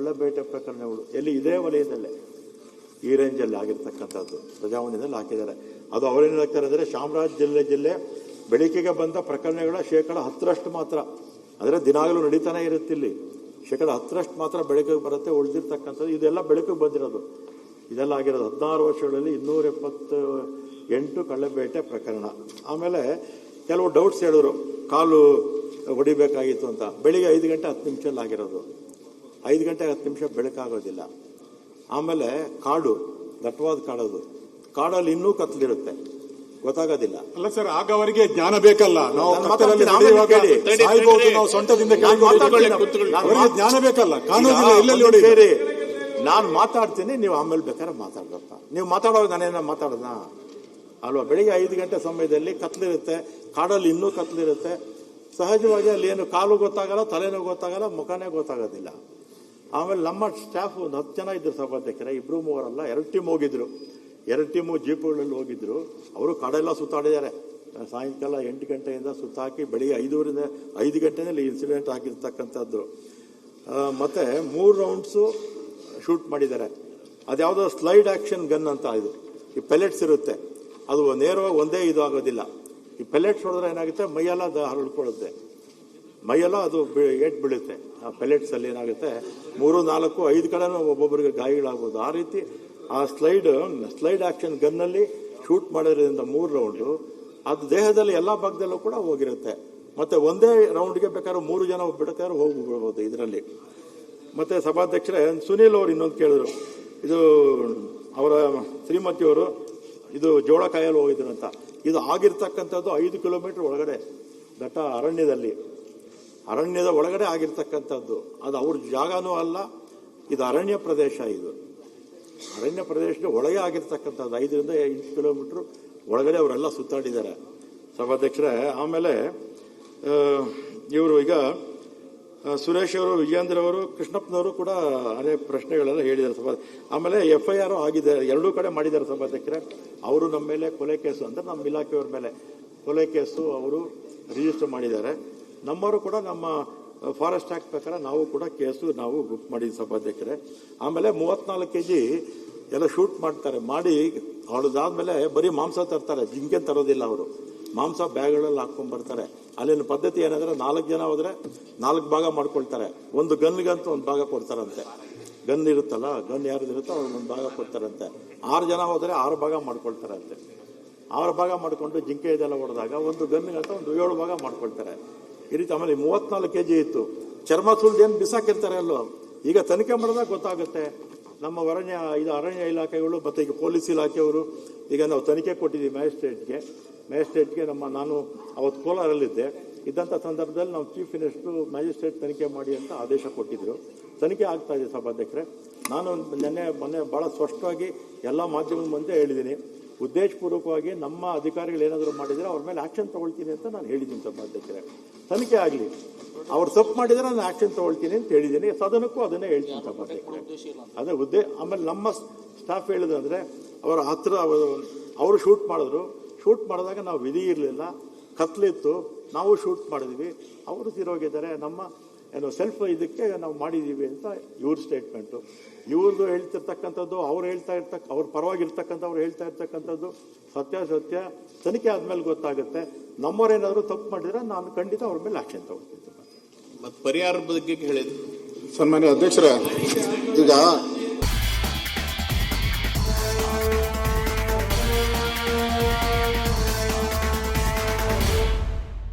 ಕಳ್ಳಬೇಟೆ ಪ್ರಕರಣಗಳು ಎಲ್ಲಿ ಇದೇ ವಲಯದಲ್ಲೇ ಈ ರೇಂಜಲ್ಲಿ ಆಗಿರ್ತಕ್ಕಂಥದ್ದು ಪ್ರಜಾವಾಣಿಯಲ್ಲಿ ಹಾಕಿದ್ದಾರೆ. ಅದು ಅವರೇನು ಹೇಳ್ತಾರೆ ಅಂದರೆ ಚಾಮರಾಜ ಜಿಲ್ಲೆ ಬೆಳಕಿಗೆ ಬಂದ ಪ್ರಕರಣಗಳ 10% ಮಾತ್ರ, ಅಂದರೆ ದಿನಾಗಲೂ ನಡೀತಾನೆ ಇರುತ್ತಿಲ್ಲಿ 10% ಮಾತ್ರ ಬೆಳಕಿಗೆ ಬರುತ್ತೆ. ಉಳಿದಿರ್ತಕ್ಕಂಥದ್ದು ಇದೆಲ್ಲ ಬೆಳಕಿಗೆ ಬಂದಿರೋದು. ಇದೆಲ್ಲ ಆಗಿರೋದು 16 ವರ್ಷಗಳಲ್ಲಿ 278 ಕಳ್ಳಬೇಟೆ ಪ್ರಕರಣ. ಆಮೇಲೆ ಕೆಲವು ಡೌಟ್ಸ್ ಹೇಳಿದ್ರು, ಕಾಲು ಹೊಡಿಬೇಕಾಗಿತ್ತು ಅಂತ. ಬೆಳಿಗ್ಗೆ 5 ಗಂಟೆ 10 ನಿಮಿಷದಲ್ಲಿ ಆಗಿರೋದು. 5 ಗಂಟೆ 10 ನಿಮಿಷ ಬೆಳಕಾಗೋದಿಲ್ಲ. ಆಮೇಲೆ ಕಾಡು, ದಟ್ಟವಾದ ಕಾಡೋದು, ಕಾಡಲ್ಲಿ ಇನ್ನೂ ಕತ್ತಲಿರುತ್ತೆ, ಗೊತ್ತಾಗೋದಿಲ್ಲ. ಅಲ್ಲ ಸರ್, ಆಗ ಅವರಿಗೆ ಜ್ಞಾನ ಬೇಕಲ್ಲ. ನಾವು ನಾವು ಸೊಂಟದಿಂದ ಜ್ಞಾನ ಬೇಕಲ್ಲ, ಕಾನೂನು ಸೇರಿ ನಾನು ಮಾತಾಡ್ತೀನಿ, ನೀವು ಆಮೇಲೆ ಬೇಕಾದ್ರೆ ಮಾತಾಡ್ಬೇಕ. ನೀವು ಮಾತಾಡೋದು ನಾನೇನ ಮಾತಾಡೋಣ ಅಲ್ವಾ? ಬೆಳಿಗ್ಗೆ 5 ಗಂಟೆ ಸಮಯದಲ್ಲಿ ಕತ್ಲಿರುತ್ತೆ, ಕಾಡಲ್ಲಿ ಇನ್ನೂ ಕತ್ಲಿರುತ್ತೆ. ಸಹಜವಾಗಿ ಅಲ್ಲಿ ಏನು ಕಾಲು ಗೊತ್ತಾಗಲ್ಲ, ತಲೆನೂ ಗೊತ್ತಾಗಲ್ಲ, ಮುಖನೇ ಗೊತ್ತಾಗೋದಿಲ್ಲ. ಆಮೇಲೆ ನಮ್ಮ ಸ್ಟಾಫ್ ಒಂದು 10 ಜನ ಇದ್ರು ಸಭಾಧ್ಯಕ್ಷರೇ, 2-3 ಅಲ್ಲ, 2 ಟೀಮ್ ಹೋಗಿದ್ರು. 2 ಟೀಮು ಜೀಪುಗಳಲ್ಲಿ ಹೋಗಿದ್ರು. ಅವರು ಕಾಡೆಲ್ಲ ಸುತ್ತಾಡಿದ್ದಾರೆ. ಸಾಯಂಕಾಲ 8 ಗಂಟೆಯಿಂದ ಸುತ್ತಾಕಿ ಬೆಳಿಗ್ಗೆ 5 ಗಂಟೆನಲ್ಲಿ ಇನ್ಸಿಡೆಂಟ್ ಆಗಿರ್ತಕ್ಕಂಥದ್ದು. ಮತ್ತೆ 3 ರೌಂಡ್ಸು ಶೂಟ್ ಮಾಡಿದ್ದಾರೆ. ಅದ್ಯಾವುದೋ ಸ್ಲೈಡ್ ಆಕ್ಷನ್ ಗನ್ ಅಂತ, ಇದು ಈ ಪೆಲೆಟ್ಸ್ ಇರುತ್ತೆ, ಅದು ನೇರವಾಗಿ ಒಂದೇ ಇದು ಆಗೋದಿಲ್ಲ. ಈ ಪೆಲೆಟ್ಸ್ ಹೊಡೆದ್ರೆ ಏನಾಗುತ್ತೆ, ಮೈಯೆಲ್ಲ ಅದು ಹರಡ್ಕೊಳ್ಳುತ್ತೆ, ಮೈಯೆಲ್ಲ ಅದು ಏಟ್ ಬೀಳುತ್ತೆ. ಆ ಪೆಲೆಟ್ಸ್ ಅಲ್ಲಿ ಏನಾಗುತ್ತೆ 3, 4, 5 ಕಡೆನೂ ಒಬ್ಬೊಬ್ಬರಿಗೆ ಗಾಯಗಳಾಗ್ಬೋದು. ಆ ರೀತಿ ಆ ಸ್ಲೈಡ್ ಆಕ್ಷನ್ ಗನ್ನಲ್ಲಿ ಶೂಟ್ ಮಾಡೋದ್ರಿಂದ 3 ರೌಂಡು ಅದು ದೇಹದಲ್ಲಿ ಎಲ್ಲ ಭಾಗದಲ್ಲೂ ಕೂಡ ಹೋಗಿರುತ್ತೆ. ಮತ್ತೆ ಒಂದೇ ರೌಂಡ್ಗೆ ಬೇಕಾದ್ರೆ 3 ಜನ ಬೇಕಾದ್ರೆ ಹೋಗ್ಬಿಡ್ಬೋದು ಇದರಲ್ಲಿ. ಮತ್ತೆ ಸಭಾಧ್ಯಕ್ಷರೇ, ಸುನೀಲ್ ಅವರು ಇನ್ನೊಂದು ಕೇಳಿದ್ರು, ಇದು ಅವರ ಶ್ರೀಮತಿಯವರು ಇದು ಜೋಳ ಕಾಯಲು ಹೋಗಿದ್ರು ಅಂತ. ಇದು ಆಗಿರ್ತಕ್ಕಂಥದ್ದು 5 ಕಿಲೋಮೀಟರ್ ಒಳಗಡೆ ದಟ್ಟ ಅರಣ್ಯದ ಒಳಗಡೆ ಆಗಿರ್ತಕ್ಕಂಥದ್ದು. ಅದು ಅವ್ರ ಜಾಗನೂ ಅಲ್ಲ, ಇದು ಅರಣ್ಯ ಪ್ರದೇಶ. ಇದು ಅರಣ್ಯ ಪ್ರದೇಶದ ಒಳಗೆ ಆಗಿರ್ತಕ್ಕಂಥದ್ದು. 5ರಿಂದ 8 ಕಿಲೋಮೀಟರ್ ಒಳಗಡೆ ಅವರೆಲ್ಲ ಸುತ್ತಾಡಿದ್ದಾರೆ ಸಭಾಧ್ಯಕ್ಷರೇ. ಆಮೇಲೆ ಇವರು ಈಗ ಸುರೇಶ್ ಅವರು, ವಿಜೇಂದ್ರ ಅವರು, ಕೃಷ್ಣಪ್ಪನವರು ಕೂಡ ಅನೇಕ ಪ್ರಶ್ನೆಗಳೆಲ್ಲ ಹೇಳಿದ್ದಾರೆ ಆಮೇಲೆ FIR ಆಗಿದೆ, 2 ಕಡೆ ಮಾಡಿದ್ದಾರೆ ಸಭಾಧ್ಯಕ್ಷರೇ. ಅವರು ನಮ್ಮ ಮೇಲೆ ಕೊಲೆ ಕೇಸು ಅಂತ, ನಮ್ಮ ಇಲಾಖೆಯವ್ರ ಮೇಲೆ ಕೊಲೆ ಕೇಸು ಅವರು ರಿಜಿಸ್ಟರ್ ಮಾಡಿದ್ದಾರೆ. ನಮ್ಮವರು ಕೂಡ ನಮ್ಮ ಫಾರೆಸ್ಟ್ ಆಕ್ಟ್ ಪ್ರಕಾರ ನಾವು ಕೂಡ ಕೇಸು ನಾವು ಬುಕ್ ಮಾಡಿದ್ವಿ ಸಭಾಧ್ಯಕ್ಷರೇ. ಆಮೇಲೆ 34 kg ಎಲ್ಲ ಶೂಟ್ ಮಾಡ್ತಾರೆ. ಮಾಡಿ ಹೊಡೆದಾದ್ಮೇಲೆ ಬರೀ ಮಾಂಸ ತರ್ತಾರೆ, ಜಿಂಕೆ ತರೋದಿಲ್ಲ ಅವರು. ಮಾಂಸ ಬ್ಯಾಗ್ಗಳಲ್ಲಿ ಹಾಕೊಂಡ್ ಬರ್ತಾರೆ. ಅಲ್ಲಿನ ಪದ್ಧತಿ ಏನಂದ್ರೆ 4 ಜನ ಹೋದ್ರೆ 4 ಭಾಗ ಮಾಡ್ಕೊಳ್ತಾರೆ. ಒಂದು ಗನ್ಗಂತೂ 1 ಭಾಗ ಕೊಡ್ತಾರಂತೆ. ಗನ್ ಇರುತ್ತಲ್ಲ, ಗನ್ ಯಾರ್ದಿರುತ್ತೋ ಅವ್ರಿಗೆ 1 ಭಾಗ ಕೊಡ್ತಾರಂತೆ. 6 ಜನ ಹೋದ್ರೆ 6 ಭಾಗ ಮಾಡ್ಕೊಳ್ತಾರಂತೆ. 6 ಭಾಗ ಮಾಡ್ಕೊಂಡು ಜಿಂಕೆ ಇದೆಲ್ಲ ಹೊಡೆದಾಗ ಒಂದು ಗನ್ಗಂತ ಒಂದು 7 ಭಾಗ ಮಾಡ್ಕೊಳ್ತಾರೆ. ಈ ರೀತಿ. ಆಮೇಲೆ 34 kg ಇತ್ತು. ಚರ್ಮ ಸುಲ್ದೇನು ಬಿಸಾಕಿರ್ತಾರೆ ಅಲ್ಲೋ. ಈಗ ತನಿಖೆ ಮಾಡಿದಾಗ ಗೊತ್ತಾಗುತ್ತೆ. ನಮ್ಮ ಅರಣ್ಯ ಇಲಾಖೆಗಳು ಮತ್ತೆ ಈಗ ಪೊಲೀಸ್ ಇಲಾಖೆಯವರು ಈಗ ನಾವು ತನಿಖೆ ಕೊಟ್ಟಿದ್ದೀವಿ ಮ್ಯಾಜಿಸ್ಟ್ರೇಟ್ಗೆ. ನಾನು ಅವತ್ತು ಕೋಲಾರಲ್ಲಿದ್ದೆ. ಇದ್ದಂಥ ಸಂದರ್ಭದಲ್ಲಿ ನಾವು ಚೀಫ್ ಮಿನಿಸ್ಟರ್ ಮ್ಯಾಜಿಸ್ಟ್ರೇಟ್ ತನಿಖೆ ಮಾಡಿ ಅಂತ ಆದೇಶ ಕೊಟ್ಟಿದ್ರು. ತನಿಖೆ ಆಗ್ತಾ ಇದೆ ಸಭಾಧ್ಯಕ್ಷರೇ. ನಾನು ಮೊನ್ನೆ ಬಹಳ ಸ್ಪಷ್ಟವಾಗಿ ಎಲ್ಲ ಮಾಧ್ಯಮದ ಮುಂದೆ ಹೇಳಿದ್ದೀನಿ, ಉದ್ದೇಶಪೂರ್ವಕವಾಗಿ ನಮ್ಮ ಅಧಿಕಾರಿಗಳು ಏನಾದರೂ ಮಾಡಿದರೆ ಅವ್ರ ಮೇಲೆ ಆಕ್ಷನ್ ತಗೊಳ್ತೀನಿ ಅಂತ ನಾನು ಹೇಳಿದ್ದೀನಿ ಸಭಾಧ್ಯಕ್ಷರೇ. ತನಿಖೆ ಆಗಲಿ, ಅವ್ರು ತಪ್ಪು ಮಾಡಿದರೆ ನಾನು ಆಕ್ಷನ್ ತಗೊಳ್ತೀನಿ ಅಂತ ಹೇಳಿದ್ದೀನಿ. ಸದನಕ್ಕೂ ಅದನ್ನೇ ಹೇಳ್ತೀನಿ ಸಭಾಧ್ಯಕ್ಷರೇ. ಅದೇ ಆಮೇಲೆ ನಮ್ಮ ಸ್ಟಾಫ್ ಹೇಳಿದಂದ್ರೆ ಅವರ ಹತ್ರ ಅವರು ಶೂಟ್ ಮಾಡಿದ್ರು. ಶೂಟ್ ಮಾಡಿದಾಗ ನಾವು ವಿಧಿ ಇರಲಿಲ್ಲ, ಕತ್ಲಿತ್ತು, ನಾವು ಶೂಟ್ ಮಾಡಿದ್ವಿ. ಅವರು ತಿರೋಗಿದ್ದಾರೆ. ನಮ್ಮ ಸೆಲ್ಫ್ ಇದಕ್ಕೆ ನಾವು ಮಾಡಿದ್ದೀವಿ ಅಂತ ಇವ್ರ ಸ್ಟೇಟ್ಮೆಂಟು. ಇವ್ರದ್ದು ಹೇಳ್ತಿರ್ತಕ್ಕಂಥದ್ದು, ಅವ್ರ ಪರವಾಗಿರ್ತಕ್ಕಂಥವ್ರು ಹೇಳ್ತಾ ಇರ್ತಕ್ಕಂಥದ್ದು ಸತ್ಯ. ತನಿಖೆ ಆದ್ಮೇಲೆ ಗೊತ್ತಾಗುತ್ತೆ. ನಮ್ಮವರೇನಾದರೂ ತಪ್ಪು ಮಾಡಿದ್ರೆ ನಾನು ಖಂಡಿತ ಅವ್ರ ಮೇಲೆ ಆಕ್ಷನ್ ತಗೊಳ್ತೀನಿ. ಪರಿಹಾರ ಬಗ್ಗೆ ಹೇಳಿದ್ರು ಸನ್ಮಾನ್ಯ ಅಧ್ಯಕ್ಷರ. ಈಗ